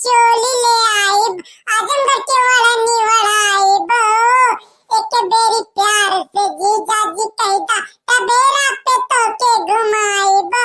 चोली ले आइब, आजमगढ़ के वड़नी वड़ाइब। एक बेरी प्यार से जीजा जी कहता तबेरा पे तोके घुमाइब।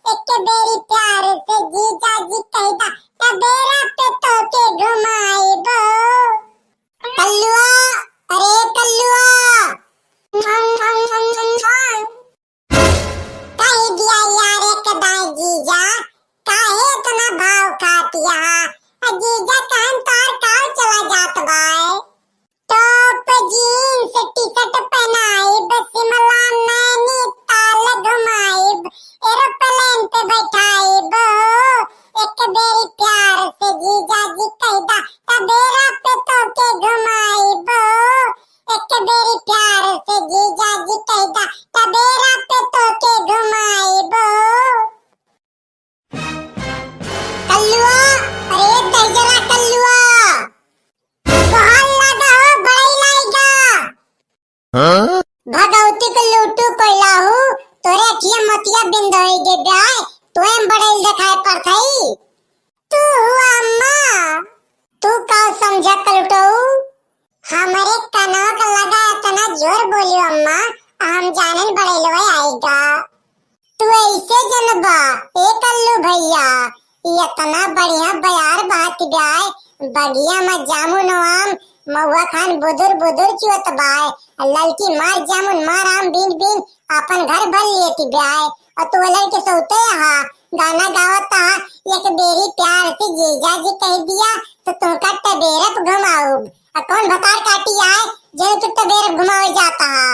एक बेरी प्यार से जीजा जी कहता तबेरा पे तोके घुमाइब। कल्लुआ, अरे कल्लुआ, कही दिया यार एक दाई जीजा, काहे इतना भाव खातिया? जीजा कहन तार काव चला जात बाय। टॉप जीन्स टी-शर्ट पहनाइब, शिमला नैनीताल घुमाइब, एरोप्लेन पे बैठाइब। एक बेरी प्यार से जीजा जी कहता तबेरा पे तोके घुमाइब। एक बेरी प्यार से जीजा जी कहता तबेरा पे तोके घुमाइब। कल्लुआ, अरे दजरा कल्लुआ, बहुत लगा हो बड़ई लाइगा। भगवती को लूटू कोइलाहू, तोरे अखिया मतिया बिंदोई दे ब्याय, तोएम बड़ई देखाए पर थई। तू हुआ अम्मा, तू का समझा कलुटऊ? हमरे कनवा का लगा इतना जोर बोलियो अम्मा, हम जानन बड़ई लोए आएगा। तू ऐसे जनबा ए कल्लू भैया, इतना बढ़िया बयार बात ब्याय, बगिया में जामुन आम महुआ खान बुदुर बुदुर चुत बाय, ललकी मार जामुन मार आम बीन बीन अपन घर भर लेती ब्याय। और तू लड़के सोते हा गाना गावता, एक बेरी प्यार से जीजा जी कह दिया तो तुमका टबेरप घुमाऊ। कौन भतार काटी आए जो तू टबेरप घुमावे जाता हा?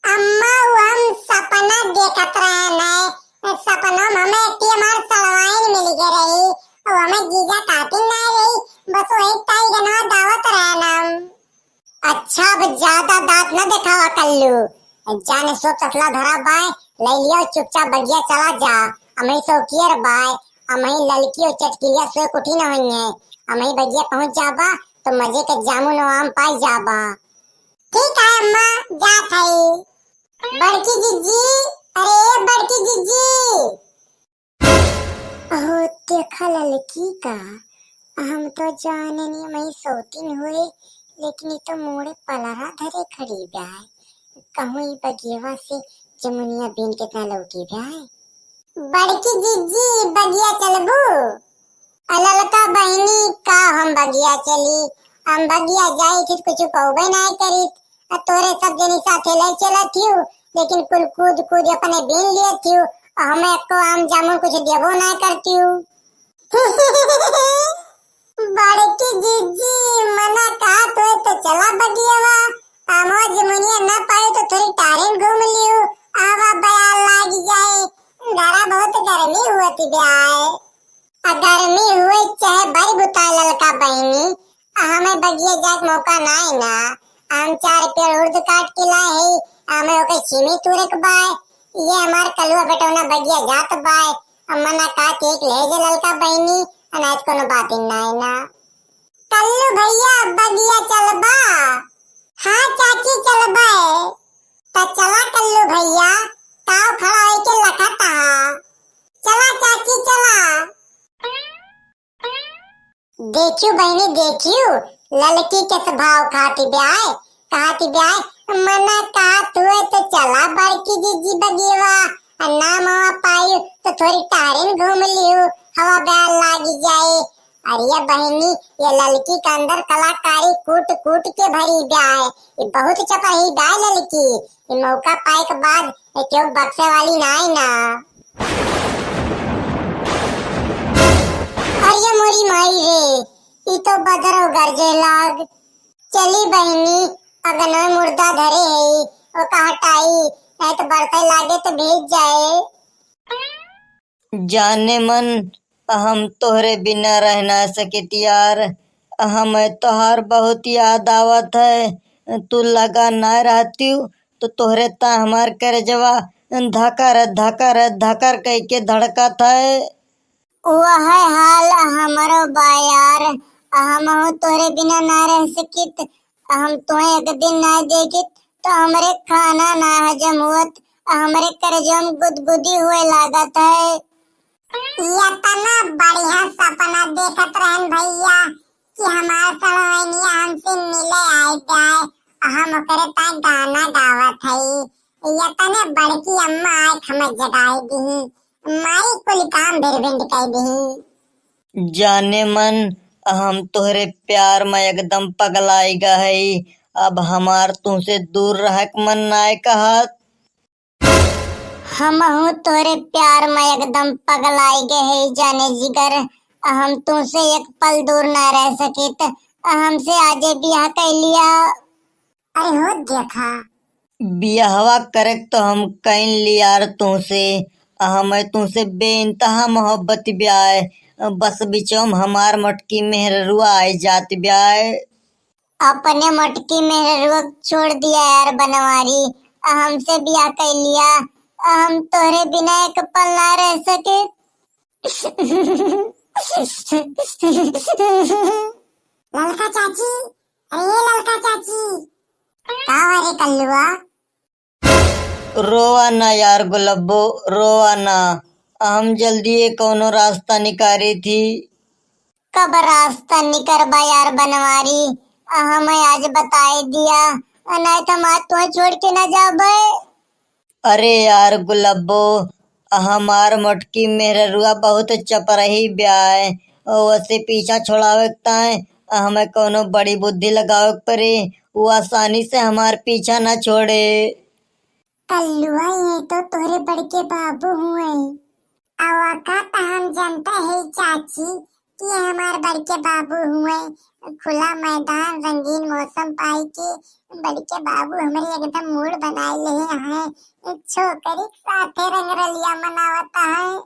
अम्मा हम सपना देखत रहना, सपना में हमें एक हमार सलवाइन मिल गई रही और हमें जीजा काटी ना रही, बस वही टाई गना दावत रहना। अच्छा अब ज्यादा दांत न दिखावा कल्लू, जाने सो तसला धरा बाय, ले लियो चुपचाप बगिया चला जा। हमें सो कियर बाय, हमें ललकी और चटकिया सो कुठी न होइए, हमें बगिया पहुंच जाबा तो मजे के जामुन और आम पाई जाबा। ठीक है अम्मा, जा थई। बड़की जीजी, अरे बड़की जीजी, ओह देखा ललकी का, हम तो जाने नहीं मैं सोतीन हुए, लेकिन ये तो मोड़े पलरा धरे खड़ी ब्याय, कहूँ ही बगिया से जमुनिया बीन कितना लौटी ब्याय। बड़की जीजी बगिया चलबू? अललका बहनी का हम बगिया चली, हम बगिया जाई थी कुछ कहबे नहीं करी, तोरे सब जनी साथे ले चला थियू, लेकिन कुल कूद कूद अपने बीन लिए थियू, हमें को आम जामुन कुछ देबो नहीं करती हूँ। बड़की जीजी मना कहा तो चला बगियावा, आमो जमुनिया न पाए तो थोड़ी टारें घूम लियो, आवा बयाल लाग जाए, डरा बहुत गर्मी हुई ब्याय। गर्मी हुई चाहे बड़ी बुता ललका बहनी, हमें बगिया जाए मौका नहीं ना, हम 4 पेड़ उर्द काट के लाए है, हमें ओके छिमी तुरक बाय, ये हमार कलुआ बेटौना बगिया जात बाय, मना का केक ले जे ललका बहनी, अनाज कोनो बात नहीं ना। कल्लू भैया बगिया चलबा? हाँ चाची चलबा, ता चला कल्लू भैया, ताव खड़ा होई के लखता, चला चाची चला। देखियो बहनी देखियो, ललकी के स्वभाव खाती ब्याय, कहती ब्याय मना का तू तो चला बड़की जीजी बगिया, ना मवा पाई तो थोड़ी टारें घूम लियो, हवा बैल लागी जाए। अरे बहनी ये ललकी के अंदर कलाकारी कूट कूट के भरी ब्याय, ये बहुत चपही ब्याय ललकी, ये मौका पाए के बाद क्यों बक्से वाली नहीं ना। अरे मोरी माई रे, ये तो बदरो गरजे लाग, चली बहनी अगर मुर्दा धरे है वो का हटाई, नहीं तो बरसाई लागे तो भेज जाए। जाने मन हम तोहरे बिना रह ना सकित यार, हमें तोहार बहुत याद आवत है, तू लगा ना रहती तो तोहरे ता हमार कर जवा धकर धकर धकर कह के धड़कत है। वह हाल हमारो बायार, हम तोहरे बिना ना रह सकित, हम तुम्हें एक दिन ना देखित तो हमरे खाना ना हजम हुत, हमरे करजम गुदगुदी हुए लागत है। ये तना बढ़िया सपना देखत रहन भैया कि हमार सड़वैनिया हमसे मिले आए जाए, हम ओकरे ता गाना गावत हई। ये तने बड़की अम्मा आए हमें जगाई दी, माई कुल काम भिरभिंड कई दी। जाने मन हम तोहरे प्यार में एकदम पगलाई गई। अब हमार तुमसे दूर रहक मन नाय कहत। हमहू तोरे प्यार में एकदम पगलाई गए है जाने जिगर। हम तुमसे एक पल दूर ना रह सकित, हमसे आजे बियाह कर लिया। अरे हो देखा बियाहवा करे तो हम कैन लियार तुमसे। हमें तुमसे बेइंतहा मोहब्बत ब्याय, बस बिचौम हमार मटकी मेहरुआ आई जात ब्याय। अपने मटकी मेहरुआ छोड़ दिया यार बनवारी, हमसे बियाह कर लिया। हम तोरे बिना एक पल ना रह सके। ललका चाची, अरे ललका चाची, का रे कल्लुआ? रोवा ना यार गुलब्बो, रोवा ना। हम जल्दी कोनो रास्ता निकारी थी। कब रास्ता निकरबा यार बनवारी, हमें आज बताई दिया, नहीं तो मैं तुम्हें छोड़ के न जाबे। अरे यार गुलब्बो, हमार मटकी मेहरुआ बहुत चपरही ब्याय, वसे पीछा छोड़ावे ताए हमें कोनो बड़ी बुद्धि लगावे परे, वो आसानी से हमार पीछा न छोड़े। कल्लुआ ये तो तोरे बड़के बाबू हुए, अवकात हम जानता है चाची कि हमारे बड़के बाबू हुए। खुला मैदान रंगीन मौसम पाई के बड़के बाबू हमारे एकदम मूड बनाए ले हैं। छोकरी साथे रंग रलिया मनावता है।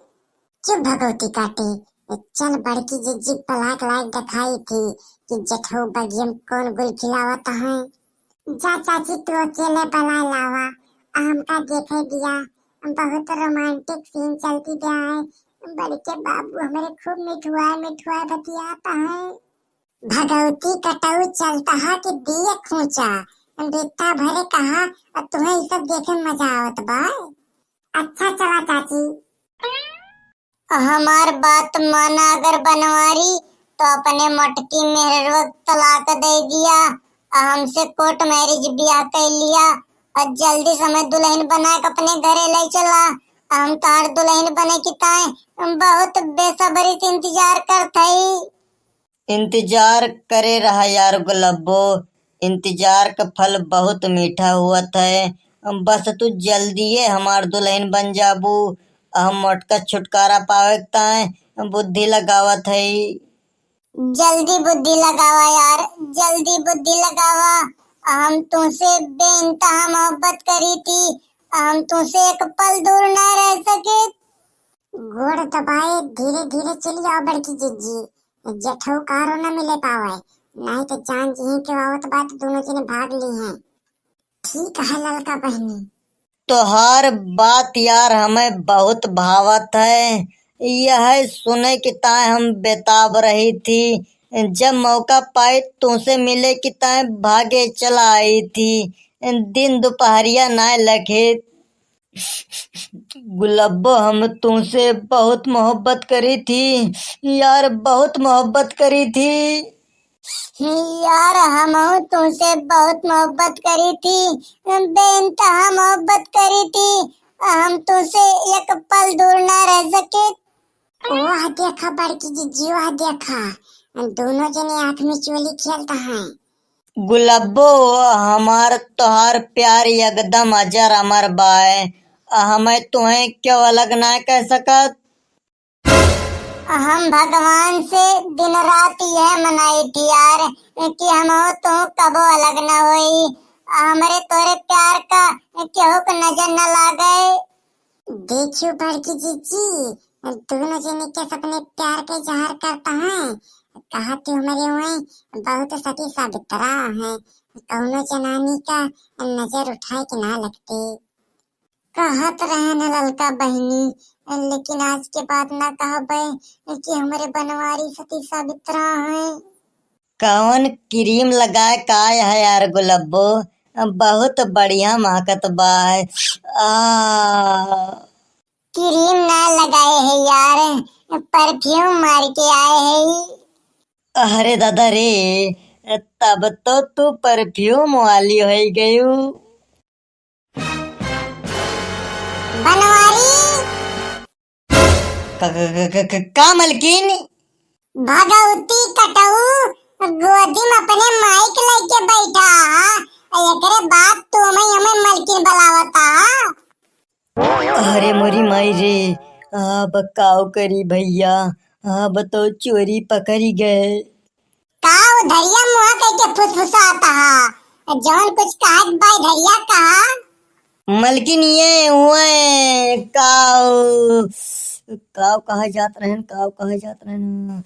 चुप भगवती काटे, चल बड़की जिज्जी पलाक लायक दिखाई थी कि जठो बगियम कौन गुल खिलावता है। जा चाची तू अकेले बला लावा, हमका देखे दिया, बहुत रोमांटिक सीन चलती गया है। बड़के बाबू हमारे खूब मिठुआ बतियाता है। भगवती कटऊ चलता है कि दिए खूंचा, बेटा भरे कहा और तुम्हें ये सब देखे मजा आवत बा। अच्छा चला चाची, हमार बात माना अगर बनवारी तो अपने मटकी मेहरुआ तलाक दे दिया, हमसे कोर्ट मैरिज ब्याह कर लिया और जल्दी समय दुल्हन बना के अपने घरे ले चला। हम तार दुल्हन बने की ताए बहुत बेसब्री से इंतजार करते ही। इंतजार करे रहा यार गुलब्बो, इंतजार का फल बहुत मीठा हुआ है। बस तू जल्दी हमार दुल्हन बन जाबू, हम मटका छुटकारा पावे ताए बुद्धि लगावत है। जल्दी बुद्धि लगावा यार, जल्दी बुद्धि लगावा। हम तुमसे बेइंतहा मोहब्बत करी थी, हम तुमसे एक पल दूर ना रह सके। गोड़ दबाए धीरे धीरे चली जाओ बड़की जिज्जी, जठऊ कारो न मिले पावे, नहीं तो जान जी के आवत बात दोनों जने भाग ली हैं। ठीक है ललका बहनी। तोहार बात यार हमें बहुत भावत है। यह सुने की ताए हम बेताब रही थी, जब मौका पाई तुमसे मिले की ताए भागे चला आई थी। दिन दोपहरिया ना लगे। गुलब्बो हम तुमसे बहुत मोहब्बत करी थी यार, बहुत मोहब्बत करी थी यार। हम तुमसे बहुत मोहब्बत करी थी, बेइंतहा मोहब्बत करी थी, हम तुमसे एक पल दूर ना रह सके। वाह देखा बड़की जिज्जी, वाह देखा, दोनों जने आंख में चोली खेलता है। गुलब्बो हमार तोहार प्यार एकदम अजर अमर बाय, हमें तुम्हें क्यों अलग ना कह सकत। हम भगवान से दिन रात यह मनाई थी यार कि हम तो कबो अलग न होई, हमारे तोरे प्यार का केहू को नजर न लागे। देखियो बड़की जीजी, दोनों जने के सपने प्यार के इजहार करता है। कहा कि हमारे वही बहुत सती साबित्रा है, कौनो जनानी का नजर उठाए कि ना लगते। कहत रहे न ललका बहनी, लेकिन आज के बाद ना कहबे कि हमारे बनवारी सती साबित्रा है। कौन क्रीम लगाए काय है यार गुलब्बो, बहुत बढ़िया महकत बाय। क्रीम ना लगाए है यार, परफ्यूम मार के आए है। अरे दादा रे, तब तो तू परफ्यूम वाली हो गई। बनवारी का मलकिन? भगवती कटऊ गोदी में अपने माइक लेके बैठा, एकरे बाद तू हमें मलकिन बुलावता। अरे मोरी माई रे, अब काव करी भैया, अब तो चोरी पकड़ी गए। का धरिया मुहा कह के फुसफुसाता हा, जौन कुछ कहत बाई धरिया कहा। मलकिन ये हुए काव, काव कहा जात रहन, काव कहा जात रहन,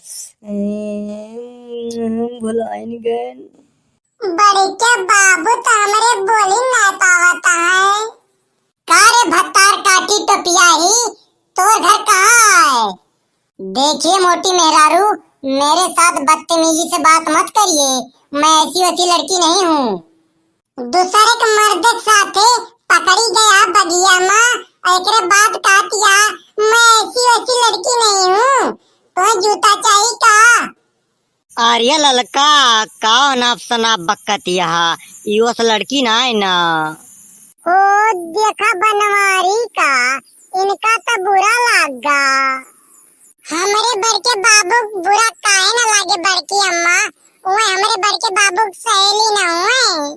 भुलाइन गए। बड़े के बाबू तो हमारे बोली ना पावता है। का रे भत्तार काटी टोपिया ही, तोर घर कहाँ है? देखिए मोटी मेहरारू, मेरे साथ बदतमीजी से बात मत करिए, मैं ऐसी वैसी लड़की नहीं हूँ। दूसरे के मर्द के साथे पकड़ी गया बगिया में, एकरे बाद कहतिया मैं ऐसी वैसी लड़की नहीं हूँ। तो जूता चाहिए का? आर्या ललका का नाप सनाप बकतिया, यो से लड़की ना है ना। ओ देखा बनवारी का, इनका तो बुरा लगा। हमारे बड़के बाबू बुरा काहे ना लागे बड़की अम्मा, वो हमारे बड़के बाबू सहेली ना हुए।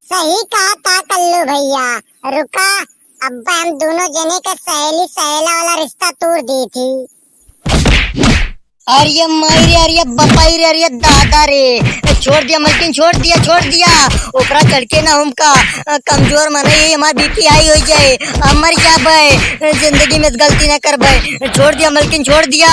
सही कहा था कल्लू भैया, रुका अब्बा हम दोनों जने का सहेली सहेला वाला रिश्ता तोड़ दी थी। अरे मायरे, अरे बपाई रे, अरे दादा रे, छोड़ दिया मलकिन, छोड़ दिया। ऊपरा चढ़ के ना हमका कमजोर मने हमार बीपी हाई हो जाए, मर जाबे, जिंदगी में गलती ना करबे। छोड़ दिया मलकिन, छोड़ दिया।